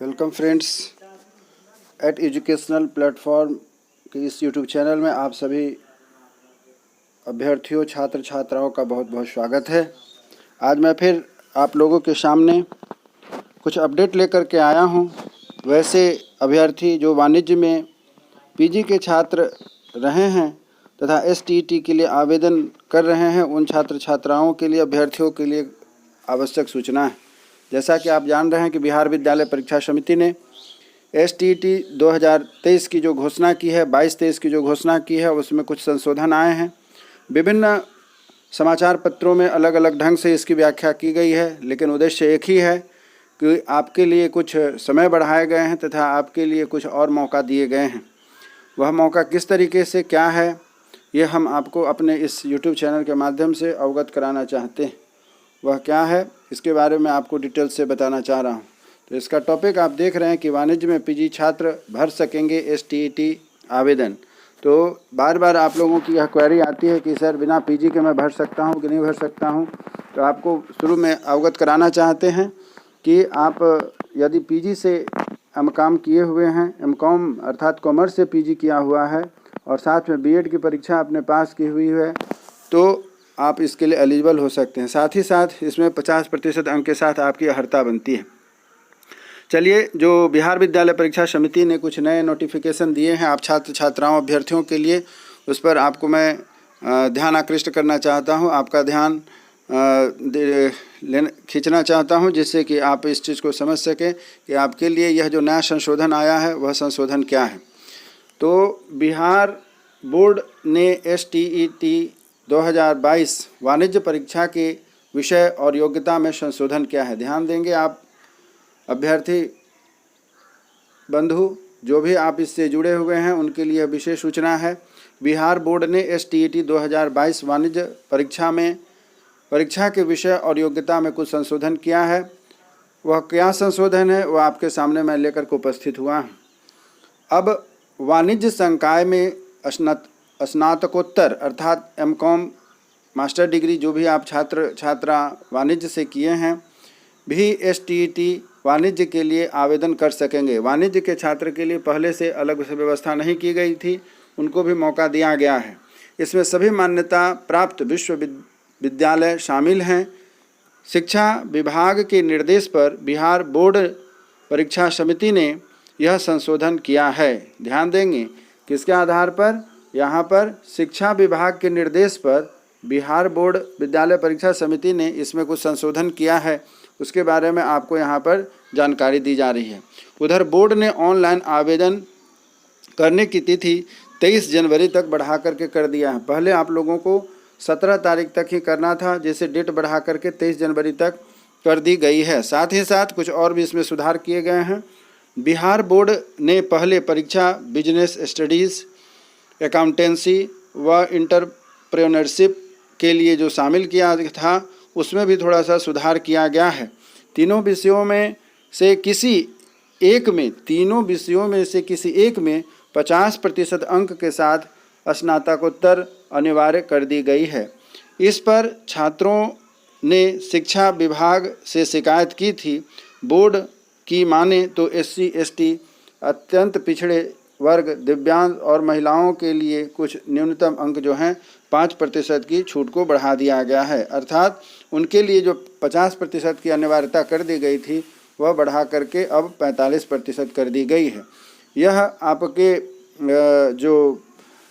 Welcome friends at educational platform के इस YouTube channel में आप सभी अभ्यर्थियों छात्र छात्राओं का बहुत बहुत स्वागत है। आज मैं फिर आप लोगों के सामने कुछ अपडेट लेकर के आया हूं। वैसे अभ्यर्थी जो वाणिज्य में पीजी के छात्र रहे हैं तथा एसटीईटी के लिए आवेदन कर रहे हैं, उन छात्र छात्राओं के लिए, अभ्यर्थियों के लिए आवश्यक सूचना है। जैसा कि आप जान रहे हैं कि बिहार विद्यालय परीक्षा समिति ने एसटीईटी 2023 की जो घोषणा की है, 22-23 की जो घोषणा की है, उसमें कुछ संशोधन आए हैं। विभिन्न समाचार पत्रों में अलग अलग ढंग से इसकी व्याख्या की गई है, लेकिन उद्देश्य एक ही है कि आपके लिए कुछ समय बढ़ाए गए हैं तथा आपके लिए कुछ और मौका दिए गए हैं। वह मौका किस तरीके से क्या है, ये हम आपको अपने इस यूट्यूब चैनल के माध्यम से अवगत कराना चाहते हैं। वह क्या है, इसके बारे में आपको डिटेल से बताना चाह रहा हूँ। तो इसका टॉपिक आप देख रहे हैं कि वाणिज्य में पीजी छात्र भर सकेंगे एसटीईटी आवेदन। तो बार बार आप लोगों की यह क्वेरी आती है कि सर बिना पीजी के मैं भर सकता हूँ कि नहीं भर सकता हूँ। तो आपको शुरू में अवगत कराना चाहते हैं कि आप यदि पीजी से एमकॉम किए हुए हैं, एमकॉम अर्थात कॉमर्स से पीजी किया हुआ है और साथ में बीएड की परीक्षा आपने पास की हुई है, तो आप इसके लिए एलिजिबल हो सकते हैं। साथ ही साथ इसमें 50% अंक के साथ आपकी अर्हता बनती है। चलिए, जो बिहार विद्यालय परीक्षा समिति ने कुछ नए नोटिफिकेशन दिए हैं आप छात्र छात्राओं अभ्यर्थियों के लिए, उस पर आपको मैं ध्यान आकृष्ट करना चाहता हूं, आपका ध्यान खींचना चाहता हूं, जिससे कि आप इस चीज़ को समझ सकें कि आपके लिए यह जो नया संशोधन आया है वह संशोधन क्या है। तो बिहार बोर्ड ने एसटीईटी 2022 वाणिज्य परीक्षा के विषय और योग्यता में संशोधन किया है। ध्यान देंगे आप अभ्यर्थी बंधु, जो भी आप इससे जुड़े हुए हैं, उनके लिए विशेष सूचना है। बिहार बोर्ड ने एसटीईटी 2022 वाणिज्य परीक्षा के विषय और योग्यता में कुछ संशोधन किया है। वह क्या संशोधन है, वह आपके सामने मैं लेकर के उपस्थित हुआ हूँ। अब वाणिज्य संकाय में स्नातकोत्तर अर्थात एमकॉम मास्टर डिग्री जो भी आप छात्र छात्रा वाणिज्य से किए हैं भी एसटीईटी वाणिज्य के लिए आवेदन कर सकेंगे। वाणिज्य के छात्र के लिए पहले से अलग से व्यवस्था नहीं की गई थी, उनको भी मौका दिया गया है। इसमें सभी मान्यता प्राप्त विश्वविद्यालय शामिल हैं। शिक्षा विभाग के निर्देश पर बिहार बोर्ड परीक्षा समिति ने यह संशोधन किया है। ध्यान देंगे किसके आधार पर, यहाँ पर शिक्षा विभाग के निर्देश पर बिहार बोर्ड विद्यालय परीक्षा समिति ने इसमें कुछ संशोधन किया है, उसके बारे में आपको यहाँ पर जानकारी दी जा रही है। उधर बोर्ड ने ऑनलाइन आवेदन करने की तिथि 23 जनवरी तक बढ़ा करके कर दिया है। पहले आप लोगों को 17 तारीख तक ही करना था, जैसे डेट बढ़ा करके 23 जनवरी तक कर दी गई है। साथ ही साथ कुछ और भी इसमें सुधार किए गए हैं। बिहार बोर्ड ने पहले परीक्षा बिजनेस स्टडीज़, अकाउंटेंसी व इंटरप्रेन्योरशिप के लिए जो शामिल किया था, उसमें भी थोड़ा सा सुधार किया गया है। तीनों विषयों में से किसी एक में 50% अंक के साथ स्नातकोत्तर अनिवार्य कर दी गई है। इस पर छात्रों ने शिक्षा विभाग से शिकायत की थी। बोर्ड की माने तो एससी एसटी, अत्यंत पिछड़े वर्ग, दिव्यांग और महिलाओं के लिए कुछ न्यूनतम अंक जो हैं 5% की छूट को बढ़ा दिया गया है। अर्थात उनके लिए जो 50% की अनिवार्यता कर दी गई थी वह बढ़ा करके अब 45% कर दी गई है। यह आपके जो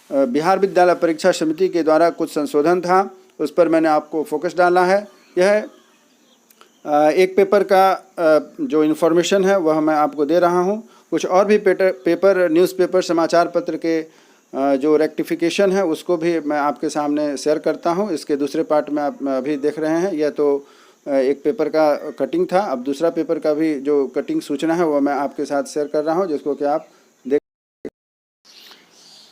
बिहार विद्यालय परीक्षा समिति के द्वारा कुछ संशोधन था, उस पर मैंने आपको फोकस डाला है। यह एक पेपर का जो इन्फॉर्मेशन है वह मैं आपको दे रहा हूं। कुछ और भी पेपर न्यूज़पेपर समाचार पत्र के जो रेक्टिफिकेशन है उसको भी मैं आपके सामने शेयर करता हूं। इसके दूसरे पार्ट में आप अभी देख रहे हैं, यह तो एक पेपर का कटिंग था। अब दूसरा पेपर का भी जो कटिंग सूचना है वह मैं आपके साथ शेयर कर रहा हूं, जिसको कि आप देख।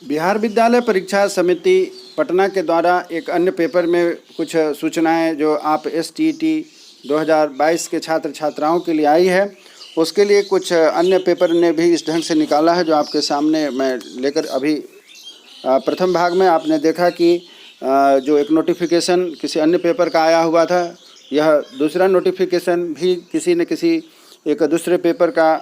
बिहार विद्यालय परीक्षा समिति पटना के द्वारा एक अन्य पेपर में कुछ सूचनाएं जो आप एसटीईटी 2022 के छात्र छात्राओं के लिए आई है, उसके लिए कुछ अन्य पेपर ने भी इस ढंग से निकाला है, जो आपके सामने मैं लेकर अभी प्रथम भाग में आपने देखा कि जो एक नोटिफिकेशन किसी अन्य पेपर का आया हुआ था, यह दूसरा नोटिफिकेशन भी किसी न किसी एक दूसरे पेपर का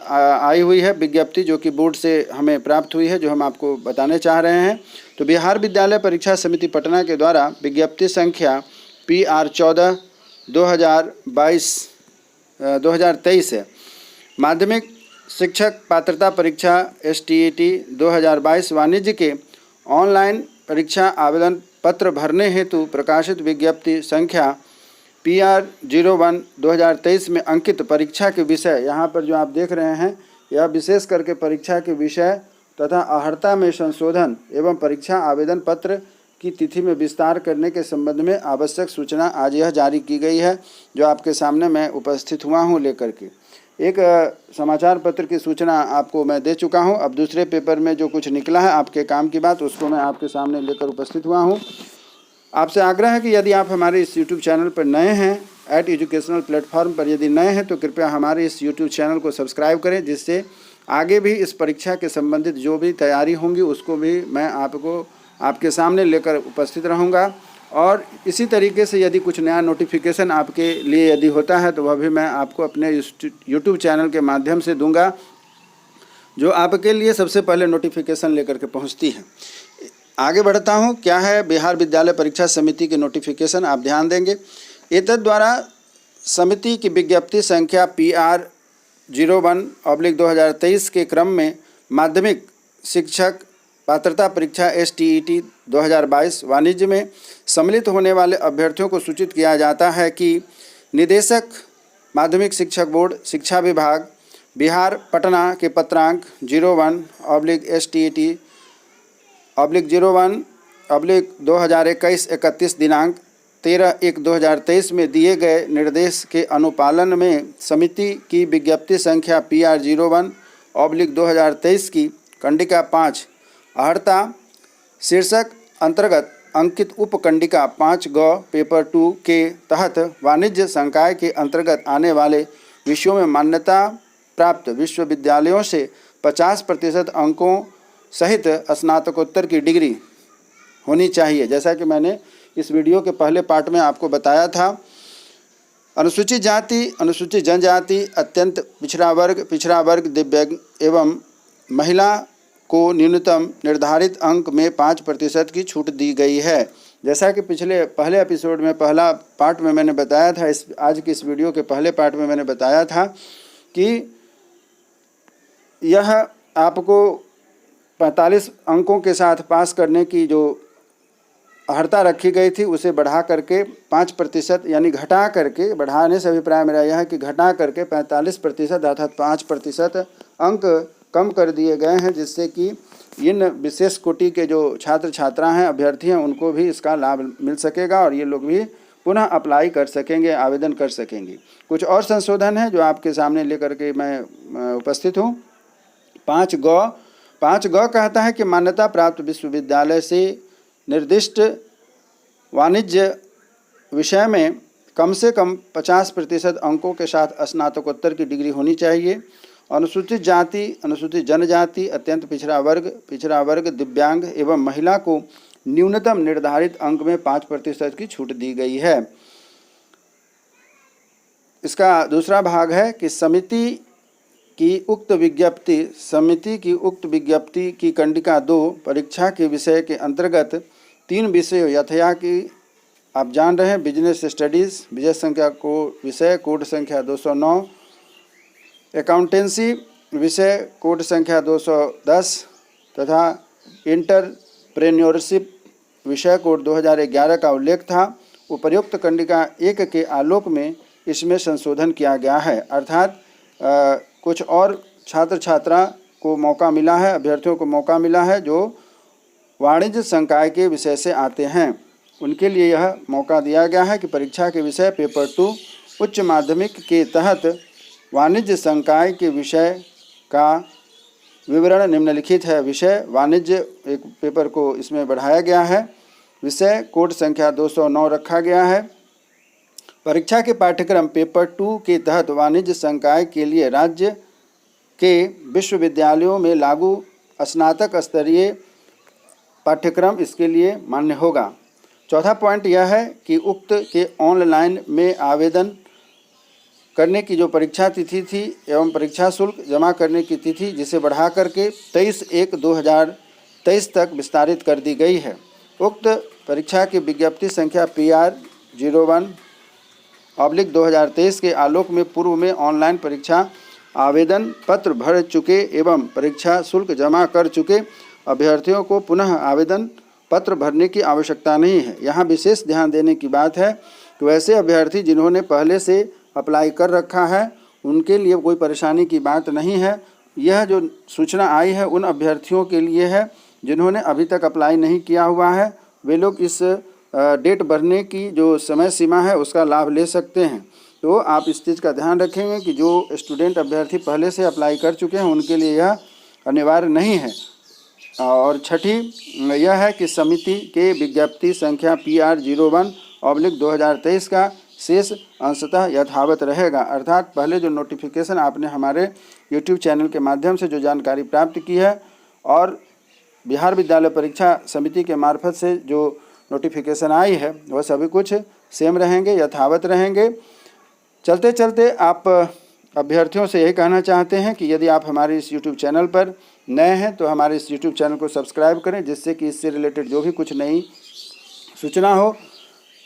आई हुई है विज्ञप्ति, जो कि बोर्ड से हमें प्राप्त हुई है, जो हम आपको बताने चाह रहे हैं। तो बिहार विद्यालय परीक्षा समिति पटना के द्वारा विज्ञप्ति संख्या PR 14 2023 है। माध्यमिक शिक्षक पात्रता परीक्षा STET 2022 वाणिज्य के ऑनलाइन परीक्षा आवेदन पत्र भरने हेतु प्रकाशित विज्ञप्ति संख्या PR 01 2023 में अंकित परीक्षा के विषय, यहाँ पर जो आप देख रहे हैं यह विशेष करके परीक्षा के विषय तथा अर्हता में संशोधन एवं परीक्षा आवेदन पत्र की तिथि में विस्तार करने के संबंध में आवश्यक सूचना आज यह जारी की गई है, जो आपके सामने मैं उपस्थित हुआ हूँ लेकर के। एक समाचार पत्र की सूचना आपको मैं दे चुका हूँ। अब दूसरे पेपर में जो कुछ निकला है आपके काम की बात, उसको मैं आपके सामने लेकर उपस्थित हुआ हूँ। आपसे आग्रह है कि यदि आप हमारे इस YouTube चैनल पर नए हैं, एजुकेशनल प्लेटफॉर्म पर यदि नए हैं, तो कृपया हमारे इस YouTube चैनल को सब्सक्राइब करें, जिससे आगे भी इस परीक्षा के संबंधित जो भी तैयारी होंगी उसको भी मैं आपको आपके सामने लेकर उपस्थित रहूँगा। और इसी तरीके से यदि कुछ नया नोटिफिकेशन आपके लिए यदि होता है तो वह भी मैं आपको अपने YouTube चैनल के माध्यम से दूंगा, जो आपके लिए सबसे पहले नोटिफिकेशन लेकर के पहुंचती है। आगे बढ़ता हूं, क्या है बिहार विद्यालय परीक्षा समिति के नोटिफिकेशन, आप ध्यान देंगे। एतद् द्वारा समिति की विज्ञप्ति संख्या PR 01/2023 के क्रम में माध्यमिक शिक्षक पात्रता परीक्षा STET 2022 वाणिज्य में सम्मिलित होने वाले अभ्यर्थियों को सूचित किया जाता है कि निदेशक माध्यमिक शिक्षक बोर्ड शिक्षा विभाग बिहार पटना के पत्रांक 01/01/2021 दिनांक 13/1/2023 में दिए गए निर्देश के अनुपालन में समिति की विज्ञप्ति संख्या PR 01/2023 की कंडिका 5 अर्हता शीर्षक अंतर्गत अंकित उपकंडिका 5 ग पेपर 2 के तहत वाणिज्य संकाय के अंतर्गत आने वाले विषयों में मान्यता प्राप्त विश्वविद्यालयों से 50% अंकों सहित स्नातकोत्तर की डिग्री होनी चाहिए। जैसा कि मैंने इस वीडियो के पहले पार्ट में आपको बताया था, अनुसूचित जाति, अनुसूचित जनजाति, अत्यंत पिछड़ा वर्ग, दिव्यांग एवं महिला को न्यूनतम निर्धारित अंक में 5% की छूट दी गई है। जैसा कि पहले एपिसोड में पहला पार्ट में मैंने बताया था, आज की इस वीडियो के पहले पार्ट में मैंने बताया था कि यह आपको 45 अंकों के साथ पास करने की जो अर्हता रखी गई थी उसे बढ़ा करके 5% यानी घटा करके, बढ़ाने से अभिप्राय मेरा यह है कि घटा करके 45% अर्थात 5% अंक कम कर दिए गए हैं, जिससे कि इन विशेष कोटि के जो छात्र छात्रा हैं, अभ्यर्थी हैं, उनको भी इसका लाभ मिल सकेगा और ये लोग भी पुनः अप्लाई कर सकेंगे, आवेदन कर सकेंगे। कुछ और संशोधन है जो आपके सामने लेकर के मैं उपस्थित हूँ। 5 ग कहता है कि मान्यता प्राप्त विश्वविद्यालय से निर्दिष्ट वाणिज्य विषय में कम से कम 50% अंकों के साथ स्नातकोत्तर की डिग्री होनी चाहिए। अनुसूचित जाति, अनुसूचित जनजाति, अत्यंत पिछड़ा वर्ग, दिव्यांग एवं महिला को न्यूनतम निर्धारित अंक में 5% की छूट दी गई है। इसका दूसरा भाग है कि समिति की उक्त विज्ञप्ति की कंडिका 2 परीक्षा के विषय के अंतर्गत 3 विषयों यथया की आप जान रहे हैं, बिजनेस स्टडीज़ विषय संख्या कोड संख्या 209, अकाउंटेंसी विषय कोड संख्या 210 तथा इंटरप्रेन्योरशिप विषय कोड 2011 का उल्लेख था। उपर्युक्त कंडिका 1 के आलोक में इसमें संशोधन किया गया है, अर्थात कुछ और छात्र छात्रा को मौका मिला है, अभ्यर्थियों को मौका मिला है जो वाणिज्य संकाय के विषय से आते हैं, उनके लिए यह मौका दिया गया है कि परीक्षा के विषय पेपर 2 उच्च माध्यमिक के तहत वाणिज्य संकाय के विषय का विवरण निम्नलिखित है। विषय वाणिज्य एक पेपर को इसमें बढ़ाया गया है, विषय कोड संख्या 209 रखा गया है। परीक्षा के पाठ्यक्रम पेपर 2 के तहत वाणिज्य संकाय के लिए राज्य के विश्वविद्यालयों में लागू स्नातक स्तरीय पाठ्यक्रम इसके लिए मान्य होगा। चौथा पॉइंट यह है कि उक्त के ऑनलाइन में आवेदन करने की जो परीक्षा तिथि थी एवं परीक्षा शुल्क जमा करने की तिथि जिसे बढ़ा करके 23/1/2023 तक विस्तारित कर दी गई है। उक्त परीक्षा की विज्ञप्ति संख्या PR 01/2023 के आलोक में पूर्व में ऑनलाइन परीक्षा आवेदन पत्र भर चुके एवं परीक्षा शुल्क जमा कर चुके अभ्यर्थियों को पुनः आवेदन पत्र भरने की आवश्यकता नहीं है। यहाँ विशेष ध्यान देने की बात है कि वैसे अभ्यर्थी जिन्होंने पहले से अप्लाई कर रखा है उनके लिए कोई परेशानी की बात नहीं है। यह जो सूचना आई है उन अभ्यर्थियों के लिए है जिन्होंने अभी तक अप्लाई नहीं किया हुआ है। वे लोग इस डेट भरने की जो समय सीमा है उसका लाभ ले सकते हैं। तो आप इस चीज़ का ध्यान रखेंगे कि जो स्टूडेंट अभ्यर्थी पहले से अप्लाई कर चुके हैं उनके लिए यह अनिवार्य नहीं है। और छठी यह है कि समिति के विज्ञप्ति संख्या PR 01/2023 का शेष अंशतः यथावत रहेगा। अर्थात पहले जो नोटिफिकेशन आपने हमारे YouTube चैनल के माध्यम से जो जानकारी प्राप्त की है और बिहार विद्यालय परीक्षा समिति के मार्फत से जो नोटिफिकेशन आई है वह सभी कुछ सेम रहेंगे, यथावत रहेंगे। चलते चलते आप अभ्यर्थियों से यही कहना चाहते हैं कि यदि आप हमारे इस YouTube चैनल पर नए हैं तो हमारे इस YouTube चैनल को सब्सक्राइब करें, जिससे कि इससे रिलेटेड जो भी कुछ नई सूचना हो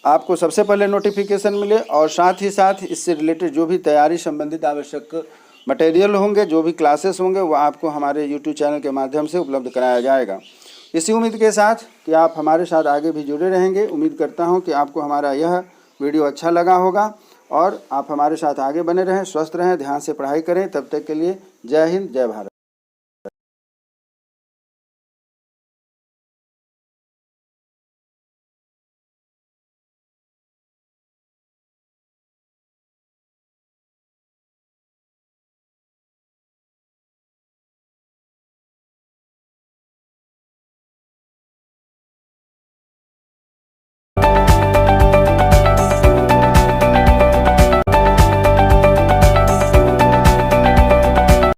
आपको सबसे पहले नोटिफिकेशन मिले और साथ ही साथ इससे रिलेटेड जो भी तैयारी संबंधित आवश्यक मटेरियल होंगे, जो भी क्लासेस होंगे वो आपको हमारे YouTube चैनल के माध्यम से उपलब्ध कराया जाएगा। इसी उम्मीद के साथ कि आप हमारे साथ आगे भी जुड़े रहेंगे। उम्मीद करता हूँ कि आपको हमारा यह वीडियो अच्छा लगा होगा और आप हमारे साथ आगे बने रहें, स्वस्थ रहें, ध्यान से पढ़ाई करें। तब तक के लिए जय हिंद, जय भारत।